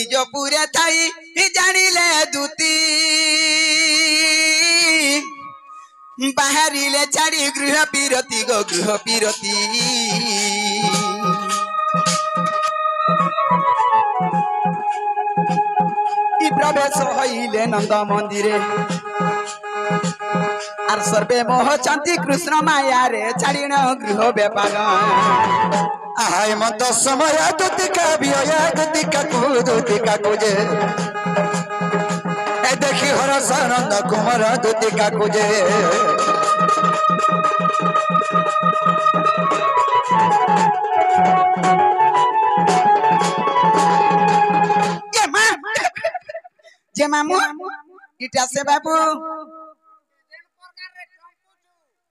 निज पुरे थाई जानिले दूती बाहरिले छाड़ी गृह पीरती गो गृह पीरती प्रवेश हईले नंद मंदिरे आर सर्वे मोह चांदी कृष्ण माया रे छाड़ीण गृह व्यापार आय मत समय दुतिका बिया दुतिका कुजे ए देखी हर सानंद कुमार दुतिका कुजे जे मामू इटा से बाबू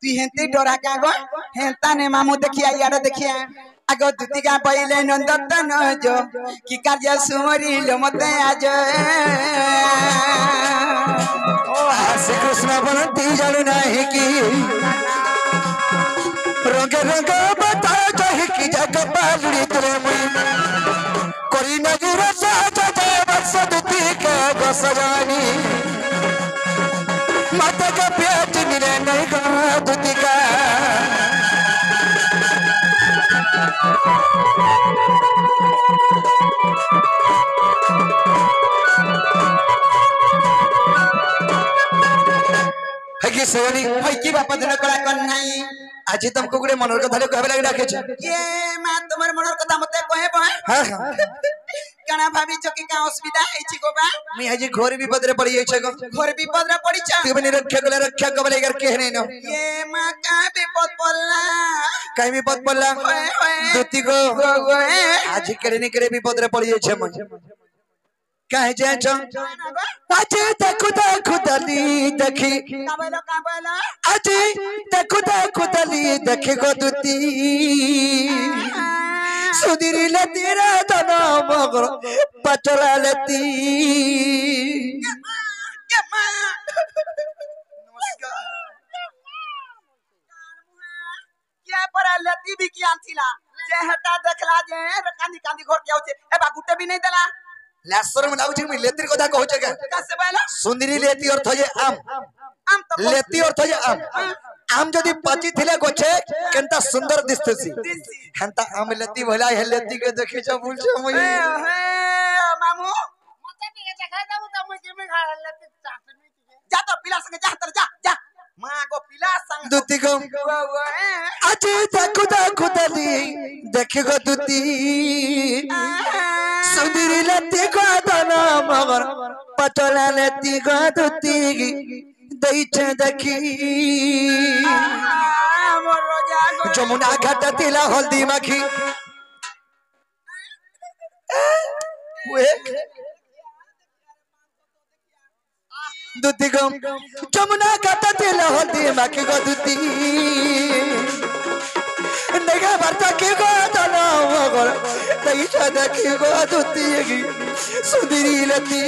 तू हेंती डरा का गो हेंता ने मामू देखिया यार देखिया आगो दुतिका पहिले नंदतन जो की कार्य सुमरी लो मते आज ओ श्री कृष्ण बनती जानु नाही की रंग रंग बता जहि की जग पालुड़ी तोरे मुई करी नजर साजा जय बस दुतिका बसरानी माता का पेट मिले नहीं का दुतिका है कि सयानी होई की बाप धन करा कन नाही आज तुमको गुडे मनोर कथा कहबे लागि राखे छ ये मां तुम्हार मनोर कथा मते कहे बय हां कना भाभी चकी का असुविधा है छी गोबा मैं आज घोर विपद रे पड़ी छ गो घोर विपद रे पड़ी छ तू बने रक्षा कबले कर के नहीं न ये मां का विपद पड़ला काई विपद पड़ला दुती को आज केड़े ने केड़े विपद रे पड़ी छ मन काहे जे छ आज देखु दली देखी का बोला आज देखु दली देखी गो दुती सुधीरी ले तेरा दना मगर पचला लेती क्या पर लेती भी किया थिला जे हटा देखला जे कांदी कांदी घर के होचे ए बा गुटे भी नहीं देला लासर में लाउ छी मी लेती कथा कहू छ कैसे बोला सुंदरी लेती अर्थ जे आम आम तो लेती अर्थ जे आम जदी पची थिले गोछे केनता सुंदर दिसतसी हंता आम लेती भला है लेती के देखे छ बोल छ मई हे मामू मते के देखा जाऊ त मई के में खा लेती चाट जा तो पिला संग जा तर जा मां को पिला संग दुती को आज देखु दली देखे गो दुती सुंदरी लेती को दना मगर पचला लेती को दुती दई छ देखी जमुना घाट तिला हल्दी माखी दुती गो जमुना घाट तिला हल्दी माखी गो दुती नगा भरता के गो दना मगर दई छ देखी गो दुती सुंदरी लेती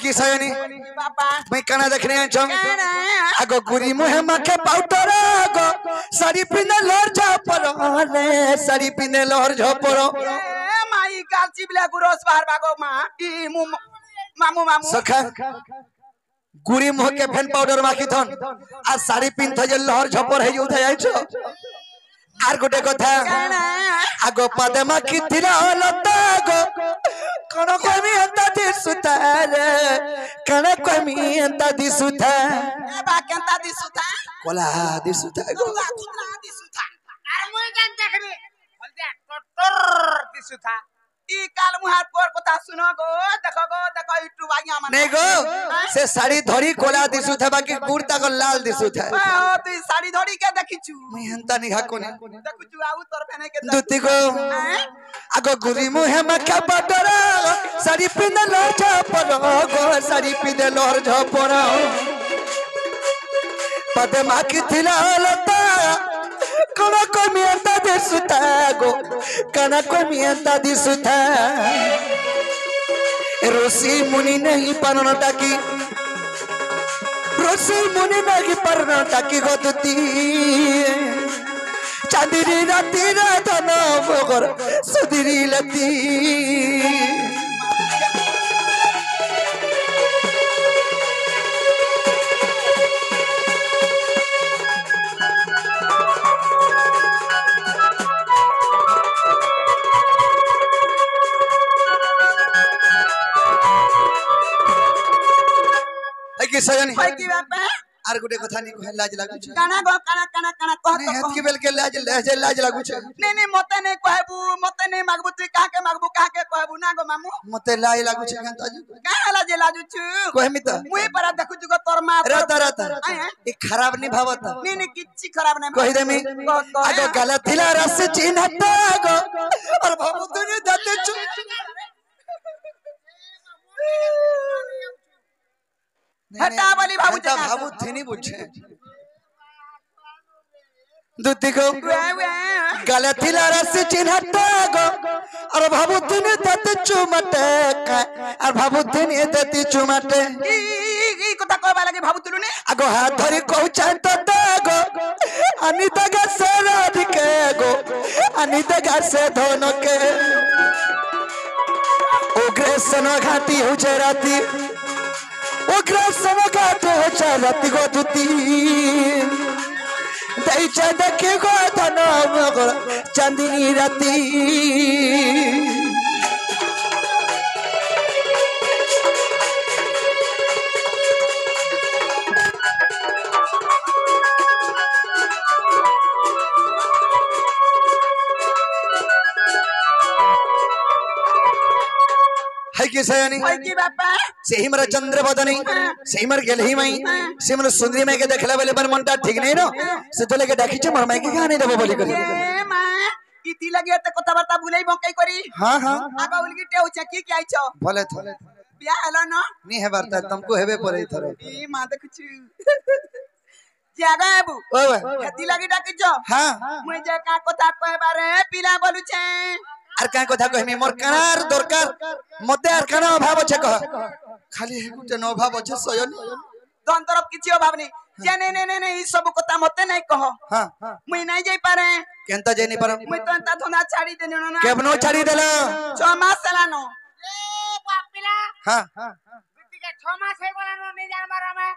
की सयानी पापा मैं कना देखने आ छम आगो गुरी मुहे माखे पाउडर आगो साड़ी पिने लहर झपर रे साड़ी पिने लहर झपर ए माई काची बिला गुरोस बाहर भागो मां ई मामू सखा गुरी मुह के फेन पाउडर माखी थन आ साड़ी पिन थ जे लहर झपर हे उठा जाय छ आर गोटे कथा आगो पादे माखी थिला लता गो कण कमी अंता दिसुता रे कण कमी अंता दिसुता ए बा केंता दिसुता कोला दिसुता कोला कुतरा दिसुता आ मोय जान देखरे बोलते टटर दिसुता ई काल मुहार पर कथा सुनो गो देखो यूट्यूब आगिया माने नहीं गो से साड़ी धरी कोला दिसुता बाकी कुर्ता को लाल दिसुता ओ तू साड़ी धरी के देखिछु मैं हंता निघा कोने देखुछु आउ तोर फेने के दुती को आगो गुरी मुहे मक्का बटर साड़ी पिने लहर झपर गो साड़ी पिने लहर झपर पदमा की थिला लता कना को मियंता दिसुता गो कना को मियंता दिसुता ऋषि मुनि नहीं परनटा की ऋषि मुनि नहीं परनटा की गोदती चांदनी राती राधन मगर सुधीरी लती की सजनी भाई की बात है आर गुटे कथा नहीं कह लाज लागु छ काना गो काना काना काना कह नहीं हेत के बेल के लाज लागु छ नहीं मते नहीं कहबू मते नहीं मागबू तू काहे के मागबू काहे के कहबू ना गो मामू मते लाज लागु छ कान ताजू काहे लाज लाजू छु कहमी त मुई पर देखु छु तोर मा रत ई खराब नहीं भावत नहीं किछि खराब नहीं कहि देमी आगो गलत थिला रस चिन्हत गो और बाबू तने दते छु हटा वाली बाबू ता बाबू थेनी बुझे दुती को गलत थिला रस चिन्हत गो और बाबू तने दते चुमटे और बाबू तने दते चुमटे ई कथा कहबा लागि बाबू तुलु ने आगो हाथ धरी कहचात गो अनिता गा से राधिके गो अनिता गा से धन के उग्रेसन घाटी हो राती उग्रेसन घाटी हो राती गो दुती दैचा देखे गो धन मगर चांदनी राती है कि सयानी भाई की बापा सेही मर चंद्र बदनी सेही मर गेलही मई से मन सुंदरी मई के देखला बेले मन मनटा ठीक नहीं नो से तो लेके डाकी छ मर मई के गाने देबो बोली कर ए मां इति लगे त कथा बार्ता बुलाई बंकई करी हां हां आगा उलगी टेउ छ की आइ छ भले थ बिया हला न नी है वार्ता तुमको हेबे परे थरो ई मां देख छु जागा आबू ओए खेती लगी डाकी छ हां मुई जे का कथा कहबा रे पिला बोलु छ आर का कथा कहमी मोर कानार दरकार मते आर काना अभाव छ कह खाली हे गुटे न अभाव छ सयन दोन तरफ किछि अभाव नहीं जे ने ई सब कथा मते नहीं कह हां मुई नहीं जाई पारे केनता जेनी पर मुई तो ता धोना छाड़ी देनो ना केबनो छाड़ी देला 6 मास चलानो ए बापिला हां बिटिके 6 मास हे गलानो नहीं जान मारा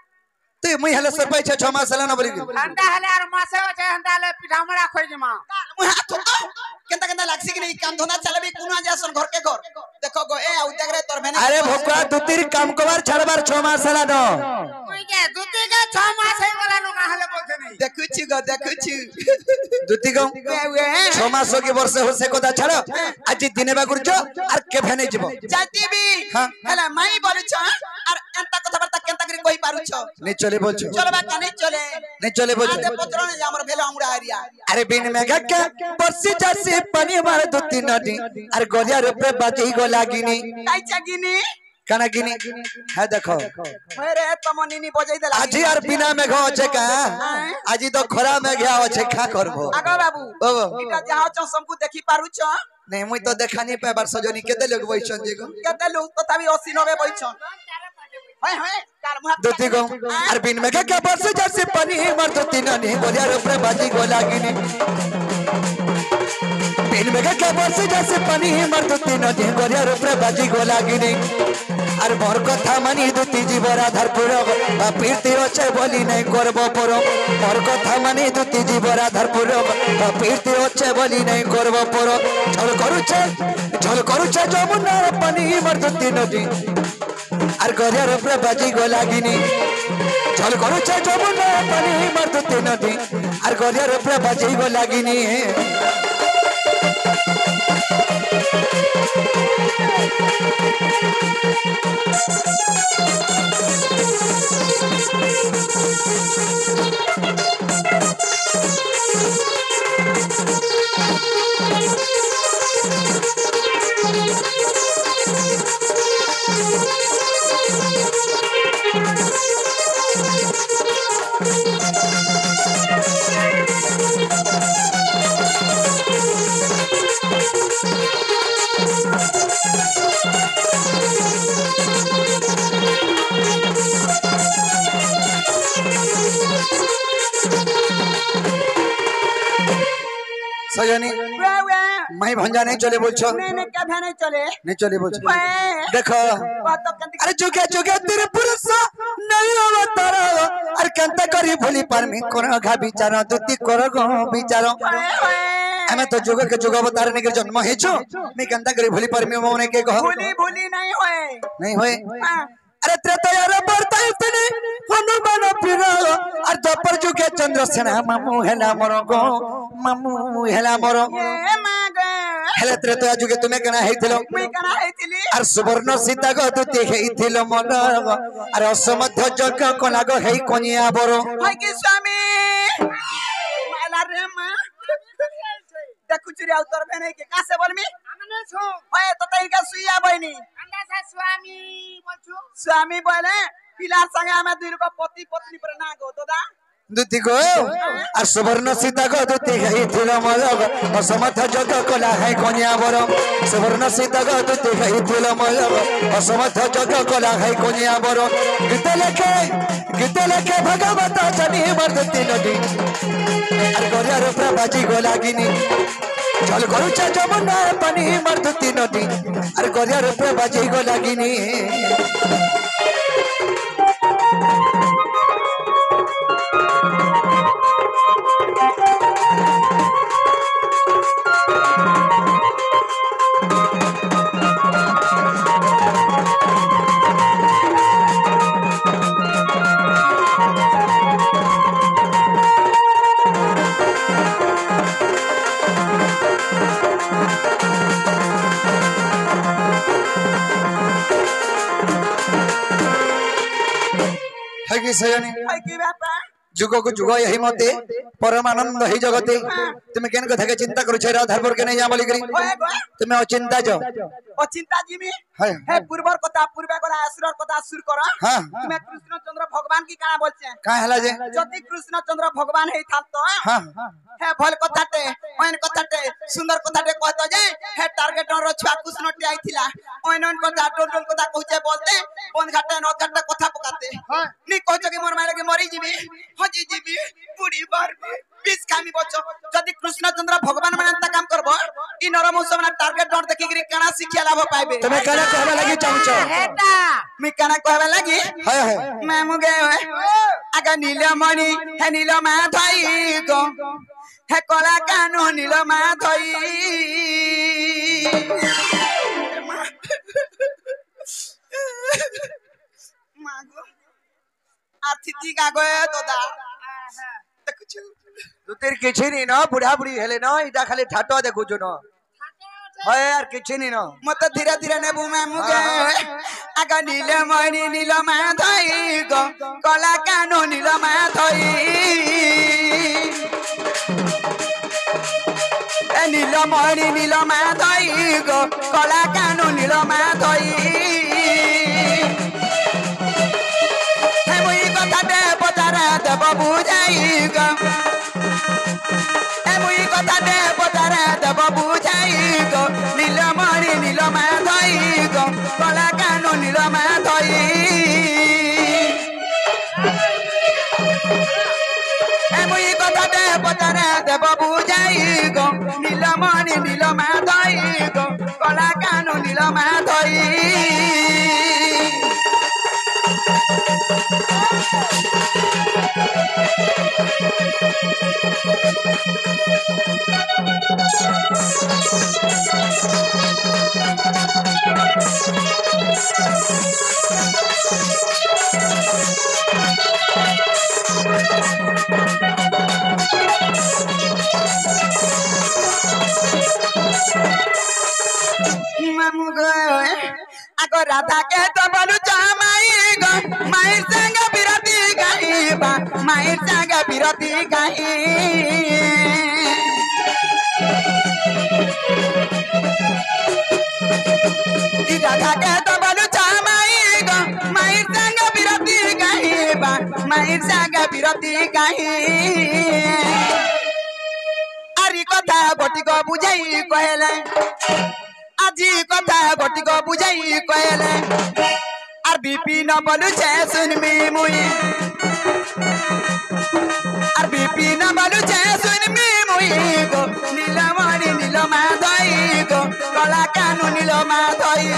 ते मुई हले सरपाई छ 6 मास चला न बोली हंदा हले आर मासे होचे हंदा हले पिठामड़ा खोइ जमा मुई हाथ केनता केनता लागसी कि नहीं काम धोना चलबी कुना जासन घर के घर देखो गो ए आउ देख रे तोर मैंने अरे भोकवा दुतिर काम कोबार छड़बार 6 मास चला दो कोई के दुती के 6 मास हे गलानो का हले बोलते नहीं देखु छु दुती को 6 मास के वर्ष हो से कोदा छड़ आज दिने बागुर जो आर के भेने जीवो जाती भी हां हला माई बोलु छ और एंता कथा बर्ता केनता करी कोई पारु छ नहीं चले बोल छ चलबा का नहीं चले बोल आते पत्र ने हमर भेला उमड़ा एरिया अरे बिन में गक्का परसी जैसे पानी मार दुती नदी अरे गोलिया रुपए बाजी गो लागिनी काई चगिनी कना गिनी है देखो अरे तमनी नी बजाई देला आज यार बिना में घो छे का आज तो खरा में गया छे खा करबो आगा बाबू बाबू इटा जहां छ सबको देखि पारु छ नहीं मुई तो देखा नहीं पाए बार सजनी केते लोग बैठन जे गो केते लोग तथापि 80 90 बैठन हाय तार मुहा दुती गो अरे बिन में गक्का परसी जैसे पानी मार दुती नदी गोलिया रुपए बाजी गो लागिनी बिन में गक्का परसी जैसे पानी मार दुती नदी गोलिया रुपए बाजी गो लागिनी আর মোর কথা মানি দুতি জীবর আধার পুর বা পীরতি আছে বলি নাই করব পর মোর কথা মানি দুতি জীবর আধার পুর বা পীরতি আছে বলি নাই করব পর ঝল করুছে যমুনার পানি মোর দুতি নদী আর গরিয়ার উপরে বাজি গো লাগিনি ঝল করুছে যমুনার পানি মোর দুতি নদী আর গরিয়ার উপরে বাজি গো লাগিনি सजनी मैं भंजा नहीं चले बोलछो नहीं कभी नहीं चले नहीं चले बोलछो ओए, देखो बात तो कंदी अरे चुके चुके तेरे पुरुष नहीं अवतार अरे कंता करी भूली पर में कोन घा विचार दुती कर गो विचार हमें तो जुग के जुग अवतार ने के जन्म हेछो मैं कंता करी भूली पर में मोने के कहो भूली नहीं होए हाँ। अरे त्रेता रे बरता इतने हनुमान पिरा और दोपर जुगे चंद्रसेना मामू हेला मोर गो मामू हेला मोर ये मागे हेले त्रेता जुगे तुम्हें कना हेथिलो मैं कना हेथिली और सुवर्ण सीता गो दुती हेथिलो मन और असमध्य जग कोना गो हेई कोनिया बरो हाय कि स्वामी माला रे मां देखु चुरी उतर बने के कासे बोलमी हमने छु ओए तो तई का सुइया बहिनी अंडा से स्वामी बोलछु स्वामी बोले पिलार संगे हमें दुई को पति पत्नी पर ना गो दादा दुती गो और सुवर्ण सीता गो दुती हेथिलो मन असमध्य जग कोला है कोनिया बरो सुवर्ण सीता गो दुती हेथिलो मन असमध्य जग कोला है कोनिया बरो गीत लेखे भगवत जनी मर्दती नदी और गोरिया प्रभाजी गो लागिनी चल करू जमुना पानी मर्दती नदी और गोरिया प्रभाजी गो लागिनी है कि सजनी हाय कि बापा जुग को जुग यही मते परमानंद ही जगते तुम्हें केन कथा के चिंता करू छे राधार पर के नहीं जा बोली करी ओए गो तुम्हें अचिंता जो अचिंता जी में है हे पूर्वर कथा पूर्वे कला असुर कथा असुर कर हां तुम्हें कृष्ण चंद्र भगवान की काना बोलछे का हला जे जति कृष्ण चंद्र भगवान हे था तो हां हे भल कथाटे ओन कथाटे सुंदर कथाटे कहतो जे हे टारगेट रो छुआ कृष्ण टी आइथिला ओन कथा टोटल कथा कहूचे बोलते बंद घाटे न घाटे कथा पकाते नी कहतो कि मोर मारे के मरी जीवी हजी जीवी बुढ़ी बार बीस कामी बचो जदि कृष्ण चंद्र भगवान मानता काम करबो इ नरमौसम ना टारगेट डॉट देखि गिरी काना शिक्षा लाभ पाइबे तुम्हें कहना कहबा लगी चाहूचो हेटा मी काना कहबा लगी है मैं मुगे आगा नीलमणि हे नीलमा धई गो हे कला कानु नीलमा धई मागो आथिति का गए दादा देखुछु तुतेर किछि नी न बुढ़ा बुढ़ी हेले न इटा खाली ठाटो देखुछु न है यार किछि नी न मत धीरे धीरे ने बुमा मुगे आगा नीलमणि नीलमा धई गो कला कानु नीलमा धई ए नीलमणि नीलमा धई गो कला कानु नीलमा धई हे मुई कथा दे पतारा देव बुझाई गो ए मुई कथा दे पतारा देव बुझाई गो नीलमणि नीलमा धई गो कला कानु नीलमा धई ए मुई कथा दे पतारा देव बुझाई गो नीलमणि नीलमा धई गो कला कानु नीलमा धई आगो राधा के तो बोलू माई गो माई संग बिरती गाइबा माई संग बिरती गाई राधा के तो बोलू माई गो माई संग बिरती गाइबा माई संग बिरती गाई आरी कथा गोटी को बुझाई कहले আজি কথা গটিক বুঝাই কয়লে আর বিপিন বলুছে শুনবি মুই আর বিপিন বলুছে শুনবি মুই গো নীলম नील माधई गो कला कानू नील माधई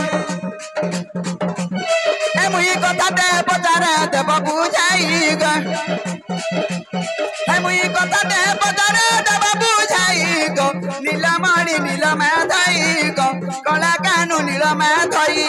ए मुई कथा दे बजारे देव बुझाई गो ए मुई कथा दे बजारे देव बुझाई गो नीलमणि नील माधई गो कला कानू नील माधई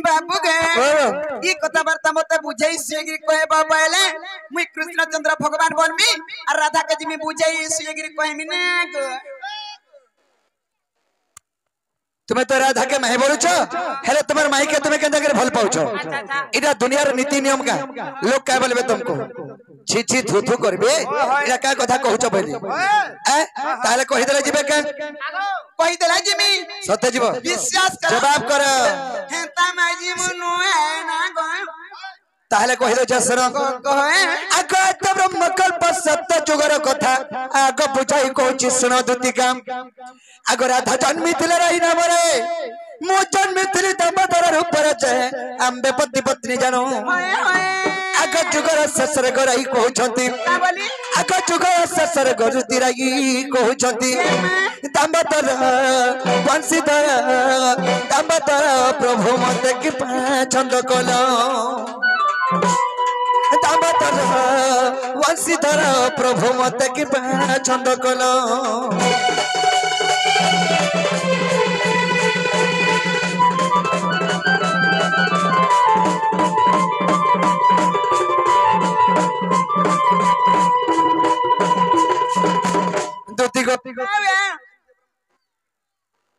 बाबू गे ई कथाबार्ता मते बुझाई सुयगिरी कहे बाबा मुई कृष्णचंद्र भगवान बनमी और राधा के जिमी बुझाई सुयगिरी कहमी ना गो तुम्हें तो राधा के माई बोलुछ हेले तुम्हार माई के तुम्हें केंदा करे भल पाउछ इटा दुनियार नीति नियम का लोग का बोलबे तुमको छी छी थू थू करबे इटा का कथा कहूछ बोली ताले कहि देले जिबे के कहि देला जिमी सत्य जीव विश्वास कर जवाब कर हेता माजी मनु है ना गो ताले कहि दे जसर कहे आग त ब्रह्म कल्प सत्य जुगर कथा आग बुझाई कहूची सुनो दुतिका आग राधा जन्मी थिले रही ना मरे मु जन्मी थिली दमदर रूप रचे अंबे पति पत्नी जानो आग जुगर ससर गराई कहउछंती आग जुगर ससर गरुती राई कहउछंती दमदर वंशीधर दमदर प्रभु मते कि छंद कलो दमदर वंशीधर प्रभु मते कि छंद कलो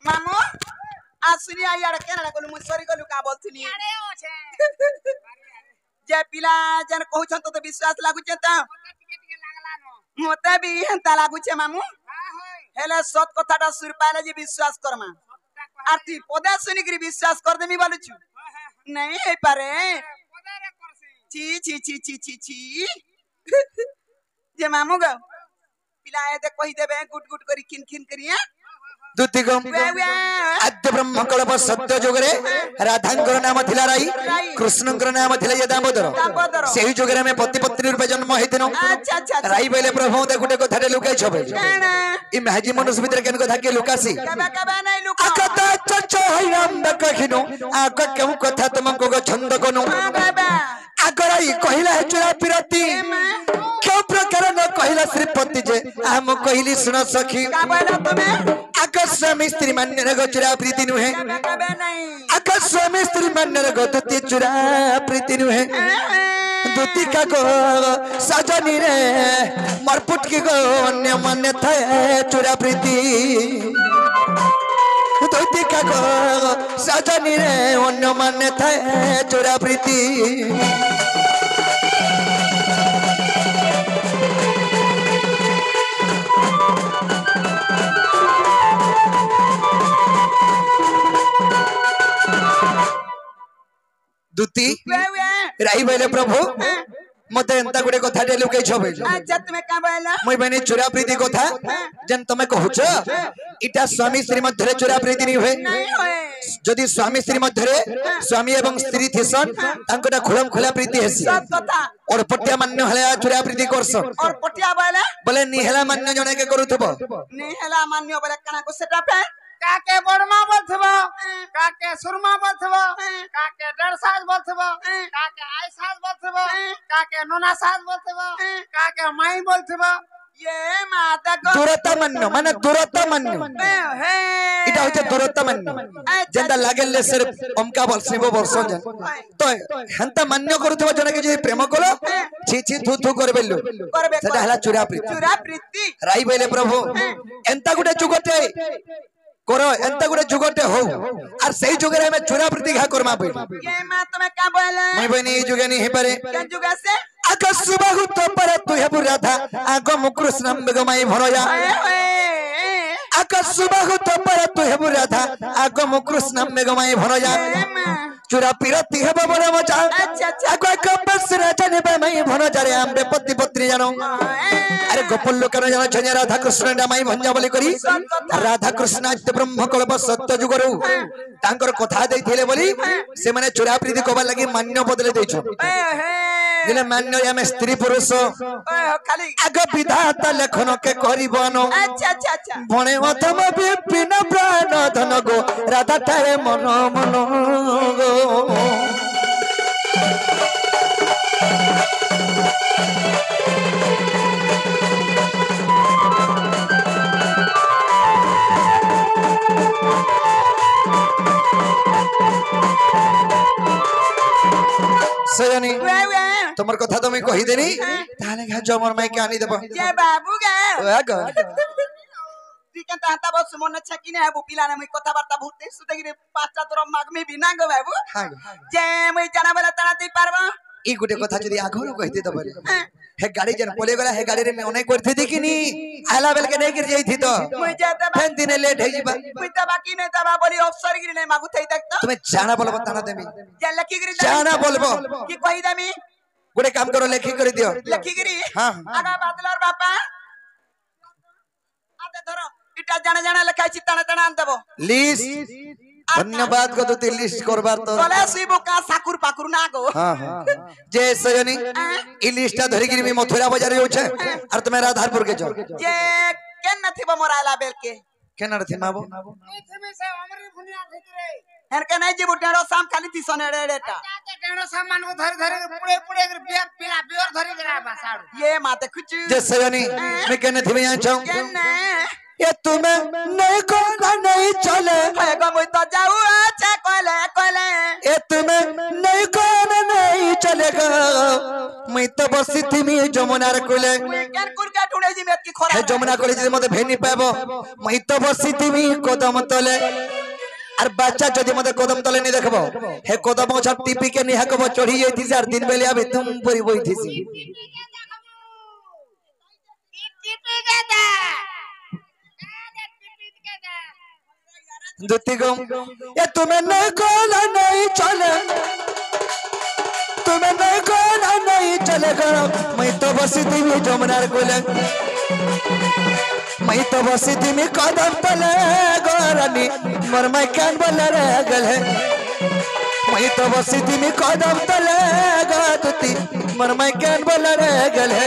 मामू आसुनी आयार केना कोन मुसरी गलु का बोलथुनी अरे ओ छे जे पिला जन कहउछन तो विश्वास लागु छे त टिके लागला न मोते भी हंता लागु छे मामू हां होय हेले सत कथाटा सुर पाले जे विश्वास करमा आरती पदा सुनी करी विश्वास कर देमी बोलु छु नहीं हे पारे पदारे करसी छी छी छी छी छी छी जे मामू ग पिला ए दे कहि देबे गुट गुट करी खिन खिन करिया दुतिगम आद्य ब्रह्म कल्प सत्य जुगरे राधांकर नाम थिला राई कृष्णंकर नाम थिला ये दामोदर सेही जुगरे में पति पत्नी रूपे जन्म हेतिनो अच्छा अच्छा राई बेले प्रभु दे गुटे कथा रे लुकाई छबे काना ई महजी मनुष्य भीतर केन कथा के लुकासी कबा कबा नहीं लुका अकता चचो हैराम दकहिनो आक केउ कथा तुमको गो छंद कोनु बाबा आगराई कहिला है चुरा पिरती क्यों प्रकार न कहिला श्रीपति जे हम कहिली सुन सखी का बोला तुमे आकाश स्वामी स्त्री मान्य रे चुरा प्रीति नुहे कबा नहीं आकाश स्वामी स्त्री मान्य रे दुति चुरा प्रीति नुहे दुति का गो सजनी रे मरपुट की गो अन्य मान्य थे चुरा प्रीति दुति का गो सजनी रे अन्य मान्य थे चुरा प्रीति दुति राई बेले प्रभु मते एंता गुडे कथा टे लुकै छबे अच्छा तुमे का बोला मई बने चुरा प्रीति कथा जन तमे कहूछ इटा स्वामी स्त्री मध्य चुरा प्रीति नहीं होए नहीं होए जदि स्वामी स्त्री मध्य स्वामी एवं स्त्री थिसन तांकोटा खुलम खुला प्रीति हेसी सब कथा और पट्टिया मान्य हले चुरा प्रीति करसन और पटिया बोला बोले निहला मान्य जने के करूथबो नहीं हला मान्य बोले कना को सेटा पे काके बड़मा बोलथबो काके सुरमा बोलथबो काके डेढ़ साल बोलथबो काके आई साल बोलथबो काके नोना साल बोलथबो काके माई बोलथबो ये माता को दूरता मान्य माने दूरता मान्य हे इटा होते दूरता मान्य जेंदा लागेले सिर्फ ओमका वर्षिबो वर्ष जन तो हंता मान्य करूथबो जने के जे प्रेम कलो छी छी थू थू करबेलु सेटा हला चुरा प्रीति राई बेले प्रभु एंता गुटे चुगटे करो एंता गुटे जुगटे हो और सही जुगरे में चुरा प्रीति घा करमा पे ये मां तुम्हें का बोले मई बनी जुगे नहीं पारे क्या जुगा से आग सुबह तो पर तू हे बुरा था आग मुकृष्ण बेगमाई भरोया आग सुबह तो पर तू हे बुरा था आग मुकृष्ण बेगमाई भरोया चुरा पिरती है बबरा मचा अच्छा अच्छा आगो कपस राजने पे मैं भनो जारे आम्बे पति पत्नी जानो अरे गोपल लोकन जानो छने राधा कृष्ण डामाई भंजा बोली करी राधा कृष्ण आद्य ब्रह्म कल्प सत्य जुगरु तांकर कथा देथिले बोली से माने चुरा प्रीति कोबा लागि मान्य बदले देछो दिले मान्य या में स्त्री पुरुष खाली आगो विधाता लेखन के करिबनो अच्छा अच्छा अच्छा भणे अथम विपिन प्राण धन गो राधा तारे मन मन गो सजनी तुम्हार कथा तो मैं कही देनी ताले घा जमर माई के आनी देबो जे बाबू गे आगो दिकन ताता बस मन छकी ने बाबू पिला ने मैं कथा वार्ता भूते सुते गिरे पांचटा तोर माग में बिना गो बाबू हां जे मैं जाना वाला तना दे पारबो ई गुटे कथा जदी आघरो कहिते तो बरे हे गाड़ी जन पोले गला हे गाड़ी रे में ओने करथि दिकिनी आला बेल के नहीं गिर जाई थी तो मैं जाता फेन दिने लेट है जीबा मैं तो बाकी नहीं तबा बोली अफसर गिरी नहीं मागू थई तक तो तुम्हें जाना बोलबो ताना देमी जे लकी गिरी जाना बोलबो की कहि देमी गुटे काम करो लेखी कर दियो लकी गिरी हां आगा बादलर बापा आते धरो इटा जाना जाना लखाई छि तना तना आन देबो लिस्ट धन्यवाद को तो लिस्ट करबार तो तले सिबो का साकुर पाकुर ना गो हां जे सजनी ई लिस्टा धरि गिरी में मथुरा बाजार जो छे और तुम्हें राधारपुर के जो जे केन नथिबो मोराला बेल के केना रथि माबो इथमे से हमरी भुनिया भितरे हर के नहीं जीबो टेरो शाम खाली थी सोने रेटा ताके डेणो सामान को धरि धरि पुड़े पुड़े कर बिया पिला बियर धरि गरा बासाड़ू ये माते कुछ जे सजनी मैं कहने थी मैं चाहूं केन ये तुम्हें नहीं कोना नहीं चले है गो मैं तो जाऊ अच्छा कोले कोले ये तुम्हें नहीं कोना नहीं चलेगा मैं तो बसी थी मैं जमुना रे कोले केन कुरका ठुणे जी में की खोरा हे जमुना कोले जे मते भेनी पाबो मैं तो बसी थी मैं कदम तले और बच्चा जदि मते कदम तले नहीं देखबो हे कदम छ टीपी के निहा को चढ़ी जाई थी 4 दिन बेले अभी तुम परी बोई थी सी टिपी के दा दुती गम ये तुम्हें नहीं कोना नहीं चले तुम्हें नहीं कोना नहीं चलेगा मैं तो बसी थी मैं जमुना रे कोले मैं तो बसी थी मैं कदम तले गोरानी मर मैं कान बोले रे गले मैं तो बसी थी मैं कदम तले गोतती मर मैं कान बोले रे गले